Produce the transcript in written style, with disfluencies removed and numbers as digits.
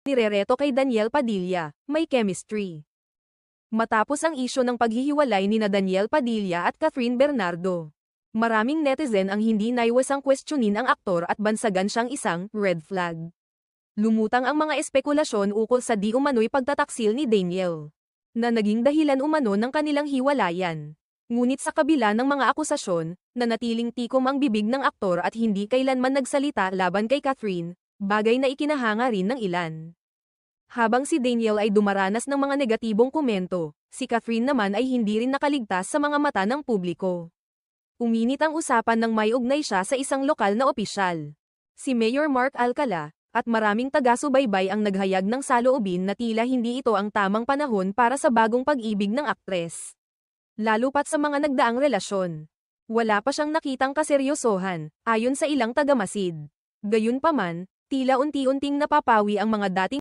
nirereto kay Daniel Padilla, may chemistry. Matapos ang isyu ng paghihiwalay nina Daniel Padilla at Catherine Bernardo, maraming netizen ang hindi naiwasang kwestiyonin ang aktor at bansagan siyang isang red flag. Lumutang ang mga espekulasyon ukol sa di umano'y pagtataksil ni Daniel, na naging dahilan umano ng kanilang hiwalayan. Ngunit sa kabila ng mga akusasyon, nanatiling tikom ang bibig ng aktor at hindi kailanman nagsalita laban kay Catherine, bagay na ikinahanga rin ng ilan. Habang si Daniel ay dumaranas ng mga negatibong komento, si Catherine naman ay hindi rin nakaligtas sa mga mata ng publiko. Uminit ang usapan nang may ugnay siya sa isang lokal na opisyal, si Mayor Mark Alcala, at maraming taga-subaybay ang naghayag ng saloobin na tila hindi ito ang tamang panahon para sa bagong pag-ibig ng aktres. Lalo pat sa mga nagdaang relasyon. Wala pa siyang nakitang kaseryosohan, ayon sa ilang tagamasid. Gayunpaman, tila unti-unting napapawi ang mga dating